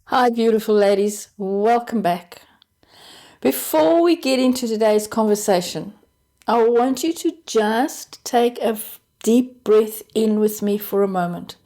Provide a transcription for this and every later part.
Hi, beautiful ladies. Welcome back. Before we get into today's conversation, I want you to just take a deep breath in with me for a moment.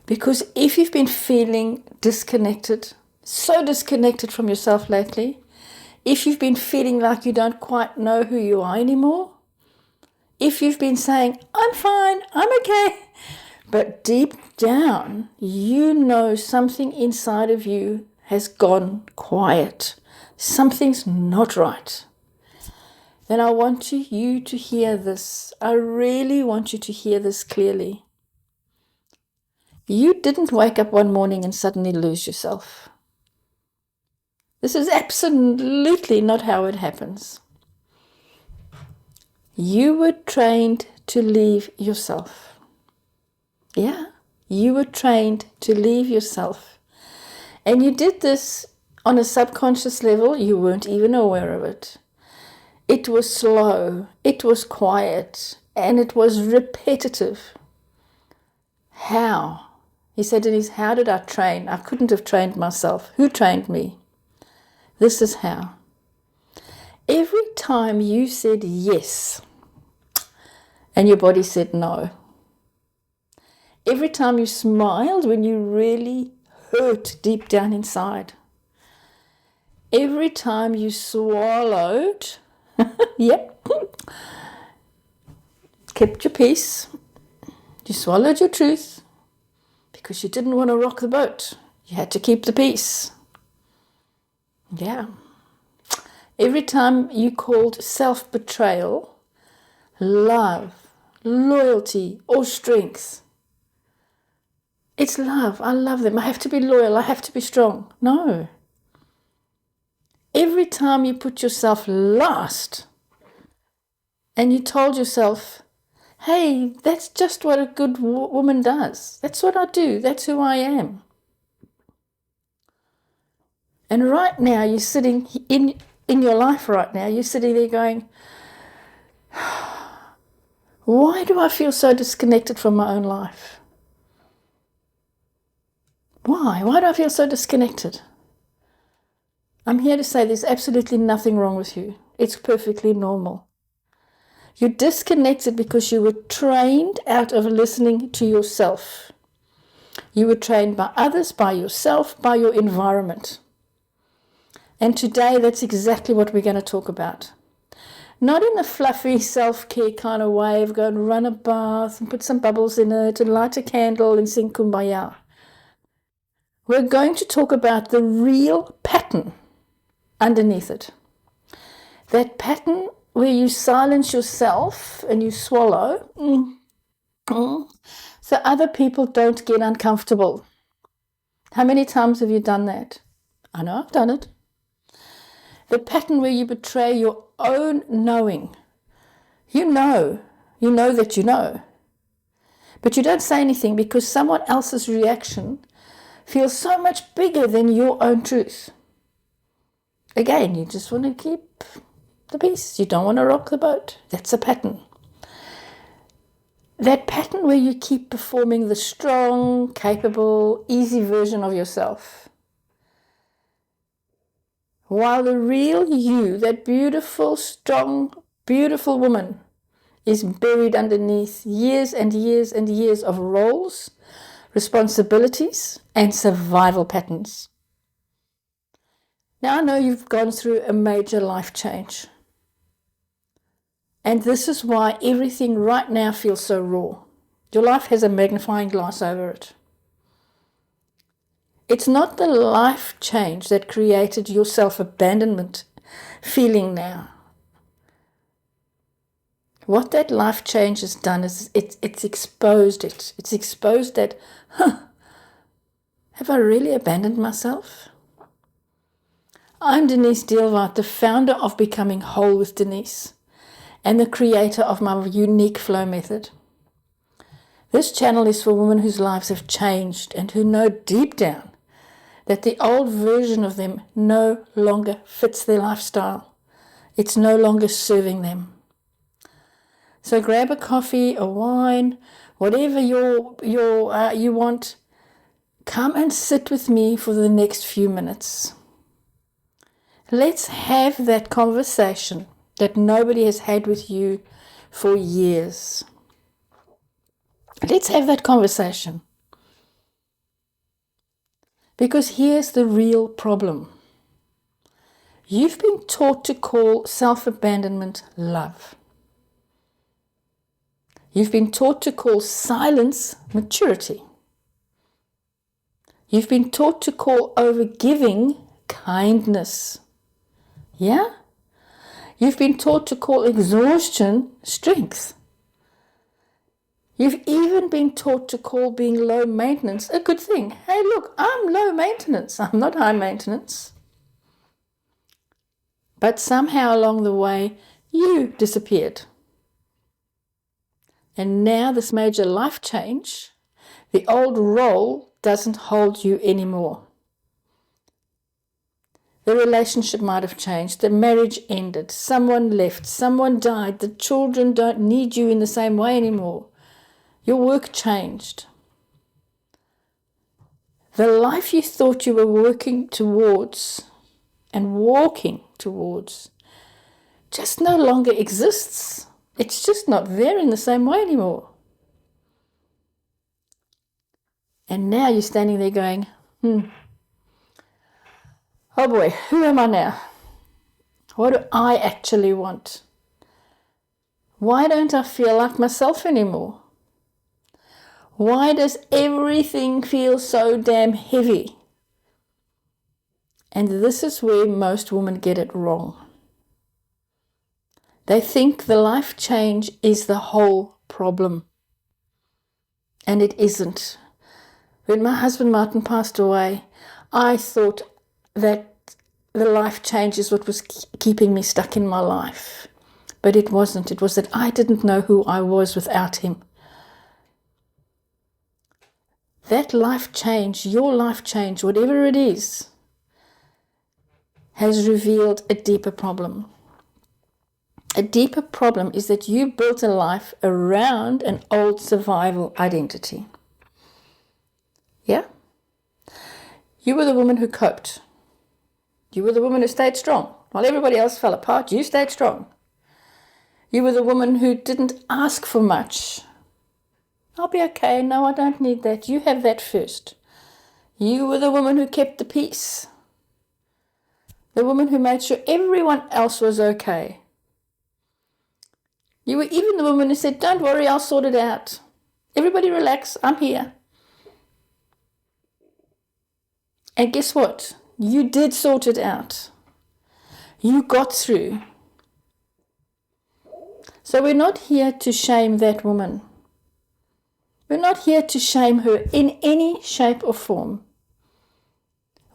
Because if you've been feeling disconnected, so disconnected from yourself lately, if you've been feeling like you don't quite know who you are anymore, if you've been saying, I'm fine, I'm okay, but deep down, you know something inside of you has gone quiet. Something's not right. Then I want you to hear this. I really want you to hear this clearly. You didn't wake up one morning and suddenly lose yourself. This is absolutely not how it happens. You were trained to leave yourself. Yeah, you were trained to leave yourself. And you did this on a subconscious level. You weren't even aware of it. It was slow, it was quiet, and it was repetitive. How? He said, Denise, how did I train? I couldn't have trained myself. Who trained me? This is how. Every time you said yes, and your body said no. Every time you smiled when you really hurt deep down inside. Every time you swallowed, yep, kept your peace, you swallowed your truth because you didn't want to rock the boat. You had to keep the peace. Yeah. Every time you called self-betrayal love, loyalty, or strength, it's love. I love them. I have to be loyal. I have to be strong. No. Every time you put yourself last and you told yourself, hey, that's just what a good woman does. That's what I do. That's who I am. And right now, you're sitting in your life right now, you're sitting there going, why do I feel so disconnected from my own life? Why? Why do I feel so disconnected? I'm here to say there's absolutely nothing wrong with you. It's perfectly normal. You're disconnected because you were trained out of listening to yourself. You were trained by others, by yourself, by your environment. And today, that's exactly what we're going to talk about. Not in a fluffy self-care kind of way of go and run a bath and put some bubbles in it and light a candle and sing Kumbaya. We're going to talk about the real pattern underneath it. That pattern where you silence yourself and you swallow so other people don't get uncomfortable. How many times have you done that? I know I've done it. The pattern where you betray your own knowing. You know that you know. But you don't say anything because someone else's reaction feels so much bigger than your own truth. Again, you just want to keep the peace. You don't want to rock the boat. That's a pattern. That pattern where you keep performing the strong, capable, easy version of yourself. While the real you, that beautiful, strong, beautiful woman, is buried underneath years and years and years of roles, responsibilities, and survival patterns. Now, I know you've gone through a major life change. And this is why everything right now feels so raw. Your life has a magnifying glass over it. It's not the life change that created your self-abandonment feeling now. What that life change has done is it's exposed it. It's exposed that, have I really abandoned myself? I'm Denise Deelwaard, the founder of Becoming Whole with Denise and the creator of my unique flow method. This channel is for women whose lives have changed and who know deep down that the old version of them no longer fits their lifestyle. It's no longer serving them. So grab a coffee, a wine, whatever you want, come and sit with me for the next few minutes. Let's have that conversation that nobody has had with you for years. Let's have that conversation. Because here's the real problem. You've been taught to call self-abandonment love. You've been taught to call silence maturity. You've been taught to call overgiving kindness. Yeah? You've been taught to call exhaustion strength. You've even been taught to call being low maintenance a good thing. Hey, look, I'm low maintenance. I'm not high maintenance. But somehow along the way, you disappeared. And now this major life change, the old role doesn't hold you anymore. The relationship might have changed. The marriage ended. Someone left. Someone died. The children don't need you in the same way anymore. Your work changed. The life you thought you were working towards and walking towards just no longer exists. It's just not there in the same way anymore. And now you're standing there going, oh boy, who am I now? What do I actually want? Why don't I feel like myself anymore? Why does everything feel so damn heavy? And this is where most women get it wrong. They think the life change is the whole problem. And it isn't. When my husband Martin passed away, I thought that the life change is what was keeping me stuck in my life. But it wasn't. It was that I didn't know who I was without him. That life change, your life change, whatever it is, has revealed a deeper problem. A deeper problem is that you built a life around an old survival identity. Yeah? You were the woman who coped. You were the woman who stayed strong. While everybody else fell apart, you stayed strong. You were the woman who didn't ask for much. I'll be okay. No, I don't need that. You have that first. You were the woman who kept the peace. The woman who made sure everyone else was okay. You were even the woman who said, don't worry, I'll sort it out. Everybody relax, I'm here. And guess what? You did sort it out. You got through. So we're not here to shame that woman. We're not here to shame her in any shape or form.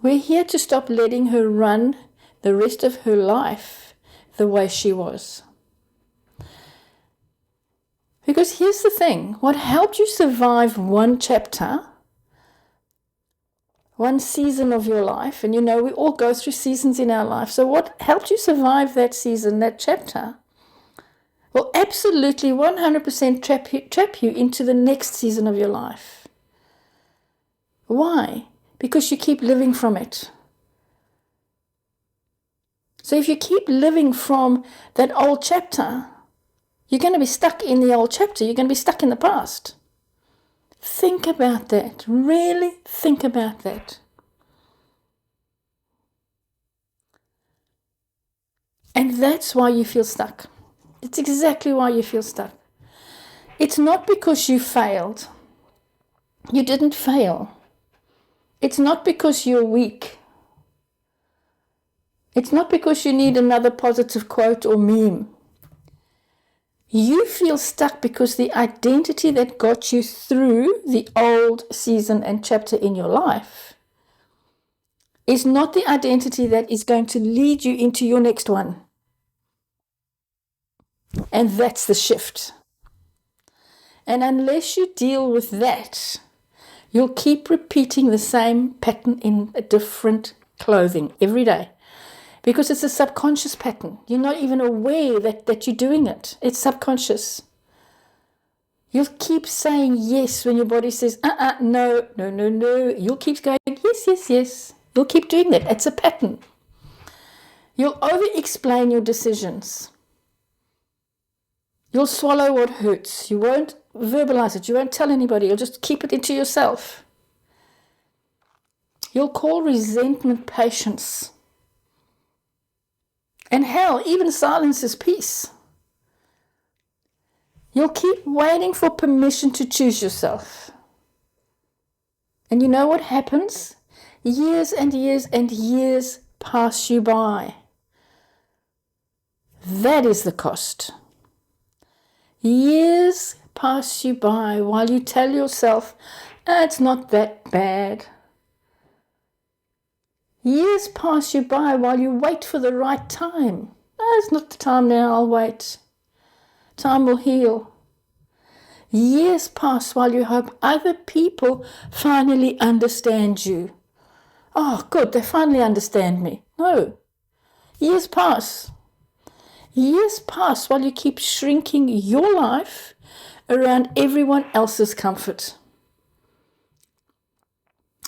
We're here to stop letting her run the rest of her life the way she was. Because here's the thing, what helped you survive one chapter, one season of your life, and you know we all go through seasons in our life, so what helped you survive that season, that chapter, will absolutely 100% trap you into the next season of your life. Why? Because you keep living from it. So if you keep living from that old chapter, you're going to be stuck in the old chapter. You're going to be stuck in the past. Think about that. Really think about that. And that's why you feel stuck. It's exactly why you feel stuck. It's not because you failed. You didn't fail. It's not because you're weak. It's not because you need another positive quote or meme. You feel stuck because the identity that got you through the old season and chapter in your life is not the identity that is going to lead you into your next one. And that's the shift. And unless you deal with that, you'll keep repeating the same pattern in a different clothing every day. Because it's a subconscious pattern. You're not even aware that you're doing it. It's subconscious. You'll keep saying yes when your body says, no, no, no, no. You'll keep going, yes, yes, yes. You'll keep doing that. It's a pattern. You'll over-explain your decisions. You'll swallow what hurts. You won't verbalize it. You won't tell anybody. You'll just keep it into yourself. You'll call resentment patience. And hell, even silence is peace. You'll keep waiting for permission to choose yourself. And you know what happens? Years and years and years pass you by. That is the cost. Years pass you by while you tell yourself, it's not that bad. Years pass you by while you wait for the right time. It's not the time now, I'll wait. Time will heal. Years pass while you hope other people finally understand you. Oh, good, they finally understand me. No. Years pass. Years pass while you keep shrinking your life around everyone else's comfort.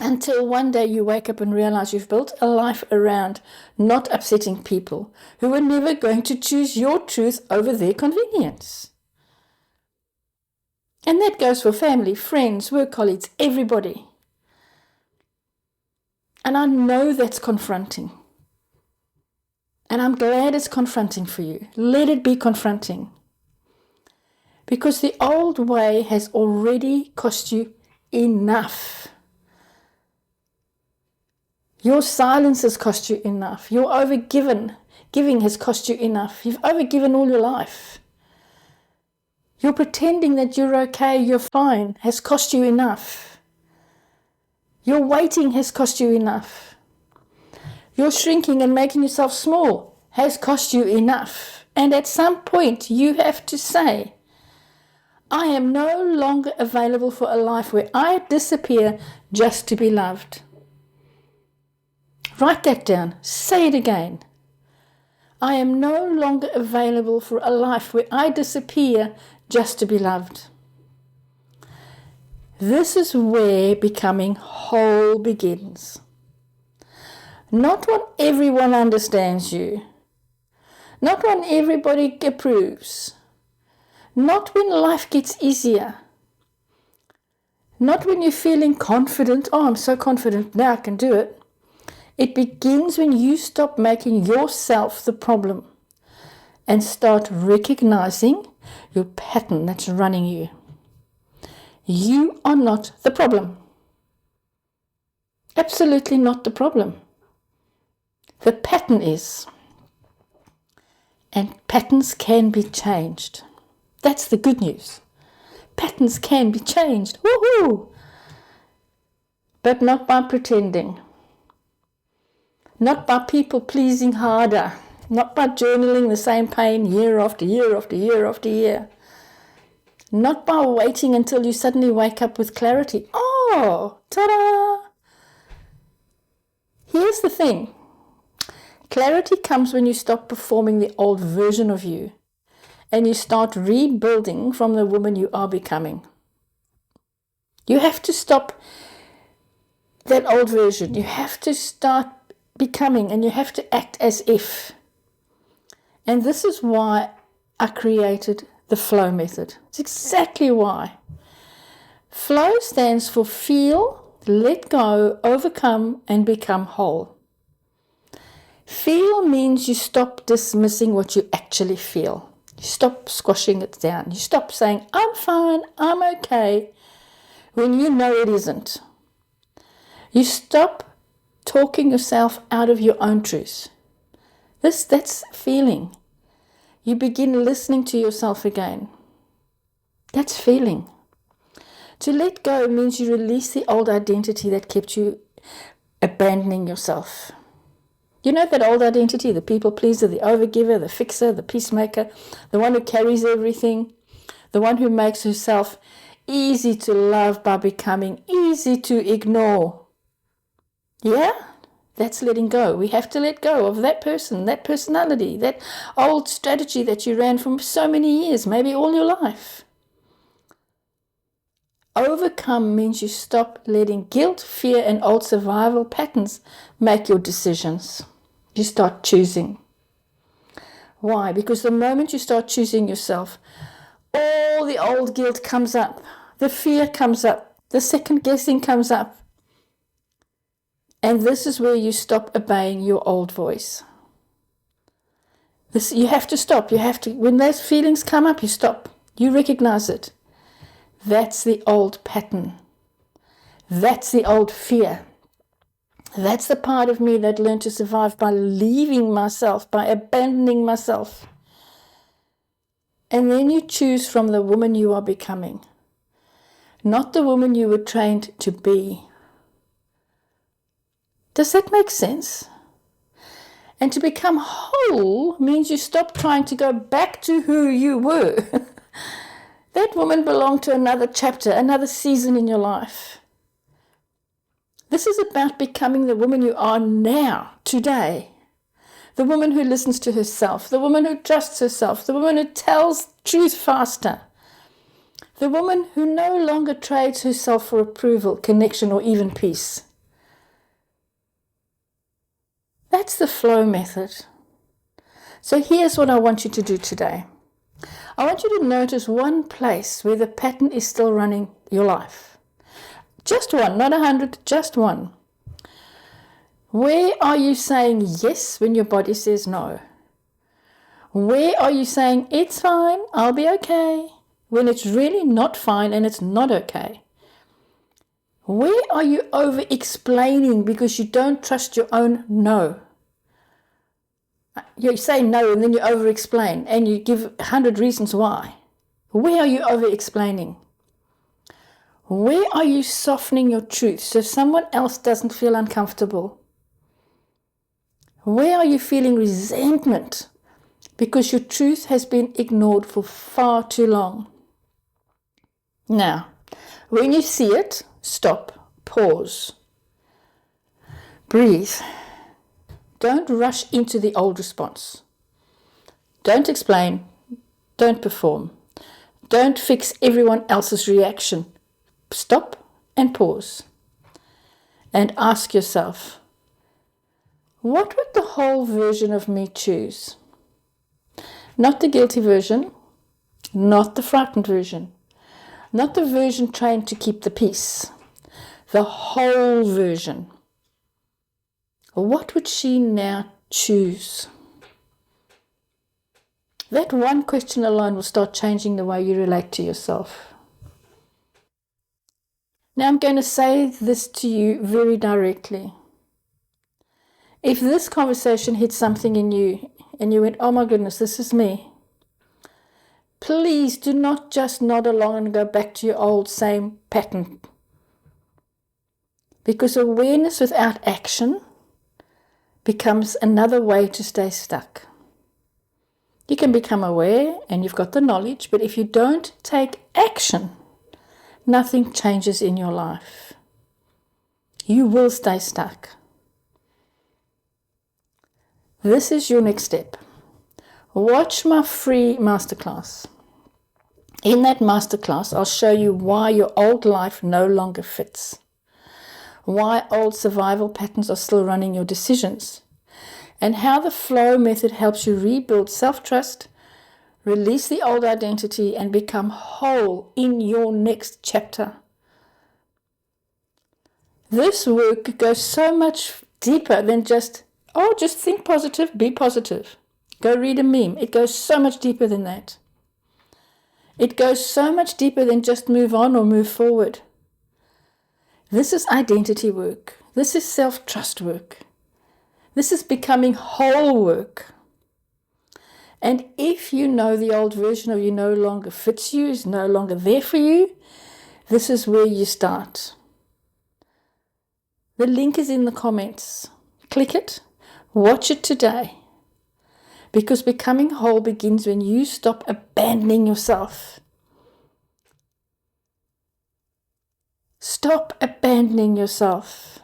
Until one day you wake up and realize you've built a life around not upsetting people who are never going to choose your truth over their convenience. And that goes for family, friends, work colleagues, everybody. And I know that's confronting. And I'm glad it's confronting for you. Let it be confronting. Because the old way has already cost you enough. Your silence has cost you enough. Your giving has cost you enough. You've overgiven all your life. Your pretending that you're okay, you're fine, has cost you enough. Your waiting has cost you enough. Your shrinking and making yourself small has cost you enough. And at some point you have to say, I am no longer available for a life where I disappear just to be loved. Write that down. Say it again. I am no longer available for a life where I disappear just to be loved. This is where becoming whole begins. Not when everyone understands you. Not when everybody approves. Not when life gets easier. Not when you're feeling confident. Oh, I'm so confident now I can do it. It begins when you stop making yourself the problem and start recognizing your pattern that's running you. You are not the problem. Absolutely not the problem. The pattern is. And patterns can be changed. That's the good news. Patterns can be changed. Woohoo! But not by pretending. Not by people pleasing harder. Not by journaling the same pain year after year after year after year. Not by waiting until you suddenly wake up with clarity. Oh, ta-da! Here's the thing. Clarity comes when you stop performing the old version of you and you start rebuilding from the woman you are becoming. You have to stop that old version. You have to start becoming, and you have to act as if. And this is why I created the flow method. It's exactly why. Flow stands for feel, let go, overcome, and become whole. Feel means you stop dismissing what you actually feel. You stop squashing it down. You stop saying, I'm fine, I'm okay, when you know it isn't. You stop talking yourself out of your own truth. That's feeling. You begin listening to yourself again. That's feeling. To let go means you release the old identity that kept you abandoning yourself. You know that old identity, the people pleaser, the overgiver, the fixer, the peacemaker, the one who carries everything, the one who makes herself easy to love by becoming easy to ignore. Yeah? That's letting go. We have to let go of that person, that personality, that old strategy that you ran for so many years, maybe all your life. overcome means you stop letting guilt, fear, and old survival patterns make your decisions. You start choosing. Why? Because the moment you start choosing yourself, all the old guilt comes up, the fear comes up, the second guessing comes up. And this is where you stop obeying your old voice. You have to stop. When those feelings come up, you stop. You recognize it. That's the old pattern. That's the old fear. That's the part of me that learned to survive by leaving myself, by abandoning myself. And then you choose from the woman you are becoming, not the woman you were trained to be. Does that make sense? And to become whole means you stop trying to go back to who you were. That woman belonged to another chapter, another season in your life. This is about becoming the woman you are now, today. The woman who listens to herself, the woman who trusts herself, the woman who tells truth faster, the woman who no longer trades herself for approval, connection, or even peace. That's the flow method. So here's what I want you to do today. I want you to notice one place where the pattern is still running your life. Just one, not 100, just one. Where are you saying yes when your body says no? Where are you saying it's fine, I'll be okay, when it's really not fine and it's not okay? Where are you over-explaining because you don't trust your own no? You say no and then you over-explain and you give 100 reasons why. Where are you over-explaining? Where are you softening your truth so someone else doesn't feel uncomfortable? Where are you feeling resentment because your truth has been ignored for far too long? Now, when you see it, stop, pause, breathe. Don't rush into the old response. Don't explain. Don't perform. Don't fix everyone else's reaction. Stop and pause. And ask yourself, what would the whole version of me choose? Not the guilty version, not the frightened version, not the version trying to keep the peace. The whole version. What would she now choose? That one question alone will start changing the way you relate to yourself. Now I'm going to say this to you very directly. If this conversation hit something in you and you went, oh my goodness, this is me, please do not just nod along and go back to your old same pattern. Because awareness without action becomes another way to stay stuck. You can become aware and you've got the knowledge, but if you don't take action, nothing changes in your life. You will stay stuck. This is your next step. Watch my free masterclass. In that masterclass, I'll show you why your old life no longer fits. Why old survival patterns are still running your decisions, and how the flow method helps you rebuild self-trust, release the old identity, and become whole in your next chapter. This work goes so much deeper than just think positive, be positive. Go read a meme. It goes so much deeper than that. It goes so much deeper than just move on or move forward. This is identity work. This is self-trust work. This is becoming whole work. And if you know the old version of you no longer fits you, is no longer there for you, this is where you start. The link is in the comments. Click it. Watch it today. Because becoming whole begins when you stop abandoning yourself. Stop abandoning yourself.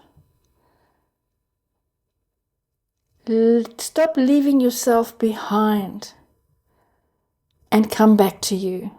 Stop leaving yourself behind and come back to you.